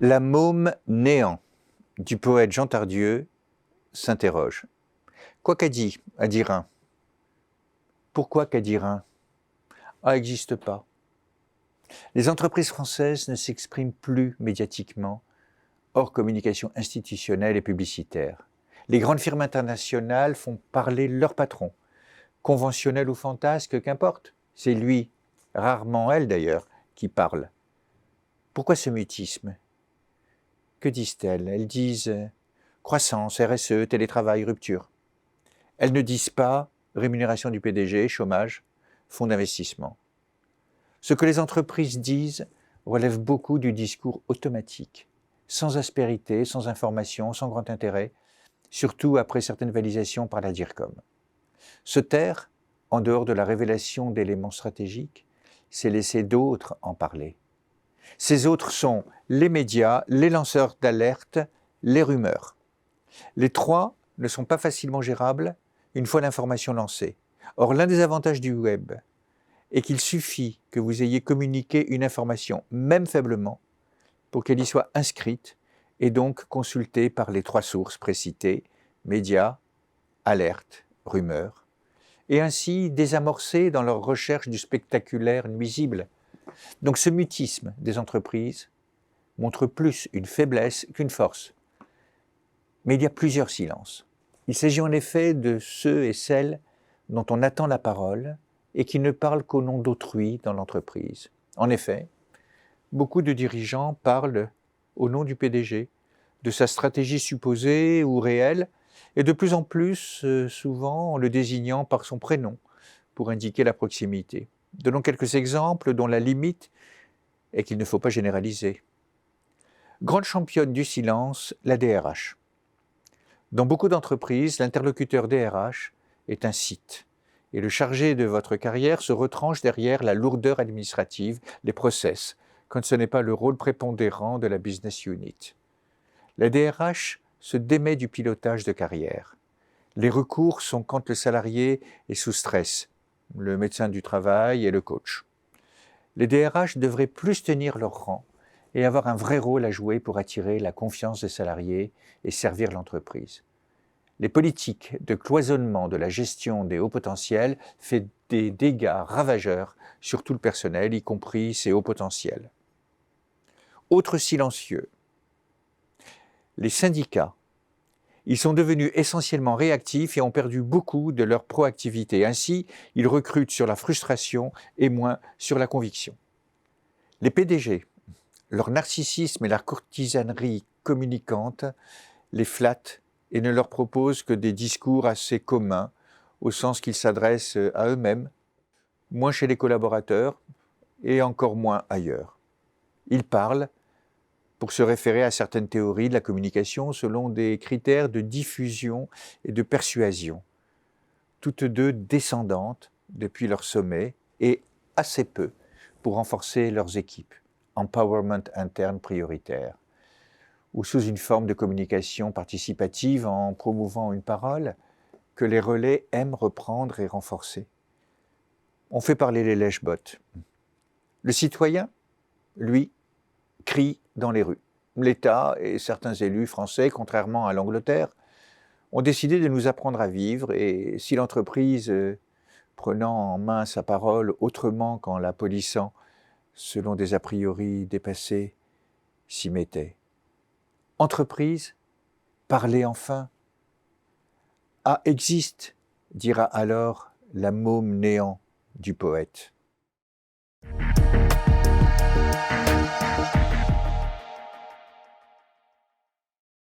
La môme néant du poète Jean Tardieu s'interroge. Quoi qu'a dit Adirin? Pourquoi qu'Adirin? N'existe pas. Les entreprises françaises ne s'expriment plus médiatiquement, hors communication institutionnelle et publicitaire. Les grandes firmes internationales font parler leur patron, conventionnel ou fantasque, qu'importe. C'est lui, rarement elle d'ailleurs, qui parle. Pourquoi ce mutisme? Que disent-elles? Elles disent croissance, RSE, télétravail, rupture. Elles ne disent pas rémunération du PDG, chômage, fonds d'investissement. Ce que les entreprises disent relève beaucoup du discours automatique, sans aspérité, sans information, sans grand intérêt, surtout après certaines validations par la DIRCOM. Se taire, en dehors de la révélation d'éléments stratégiques, c'est laisser d'autres en parler. Ces autres sont les médias, les lanceurs d'alerte, les rumeurs. Les trois ne sont pas facilement gérables une fois l'information lancée. Or, l'un des avantages du web est qu'il suffit que vous ayez communiqué une information, même faiblement, pour qu'elle y soit inscrite et donc consultée par les trois sources précitées, médias, alertes, rumeurs, et ainsi désamorcée dans leur recherche du spectaculaire nuisible. Donc ce mutisme des entreprises montre plus une faiblesse qu'une force. Mais il y a plusieurs silences. Il s'agit en effet de ceux et celles dont on attend la parole et qui ne parlent qu'au nom d'autrui dans l'entreprise. En effet, beaucoup de dirigeants parlent au nom du PDG, de sa stratégie supposée ou réelle, et de plus en plus, souvent en le désignant par son prénom pour indiquer la proximité. Donnons quelques exemples dont la limite est qu'il ne faut pas généraliser. Grande championne du silence, la DRH. Dans beaucoup d'entreprises, l'interlocuteur DRH est un site, et le chargé de votre carrière se retranche derrière la lourdeur administrative, les process, quand ce n'est pas le rôle prépondérant de la business unit. La DRH se démet du pilotage de carrière. Les recours sont quand le salarié est sous stress, le médecin du travail et le coach. Les DRH devraient plus tenir leur rang et avoir un vrai rôle à jouer pour attirer la confiance des salariés et servir l'entreprise. Les politiques de cloisonnement de la gestion des hauts potentiels font des dégâts ravageurs sur tout le personnel, y compris ces hauts potentiels. Autre silencieux, les syndicats. Ils sont devenus essentiellement réactifs et ont perdu beaucoup de leur proactivité. Ainsi, ils recrutent sur la frustration et moins sur la conviction. Les PDG, leur narcissisme et leur courtisanerie communicante les flattent et ne leur proposent que des discours assez communs, au sens qu'ils s'adressent à eux-mêmes, moins chez les collaborateurs et encore moins ailleurs. Ils parlent pour se référer à certaines théories de la communication selon des critères de diffusion et de persuasion, toutes deux descendantes depuis leur sommet et assez peu pour renforcer leurs équipes, empowerment interne prioritaire, ou sous une forme de communication participative en promouvant une parole que les relais aiment reprendre et renforcer. On fait parler les lèche-bottes. Le citoyen, lui, crie dans les rues. L'État et certains élus français, contrairement à l'Angleterre, ont décidé de nous apprendre à vivre et si l'entreprise, prenant en main sa parole autrement qu'en la polissant, selon des a priori dépassés, s'y mettait. Entreprise, parlez enfin. Ah, existe, dira alors la môme néant du poète.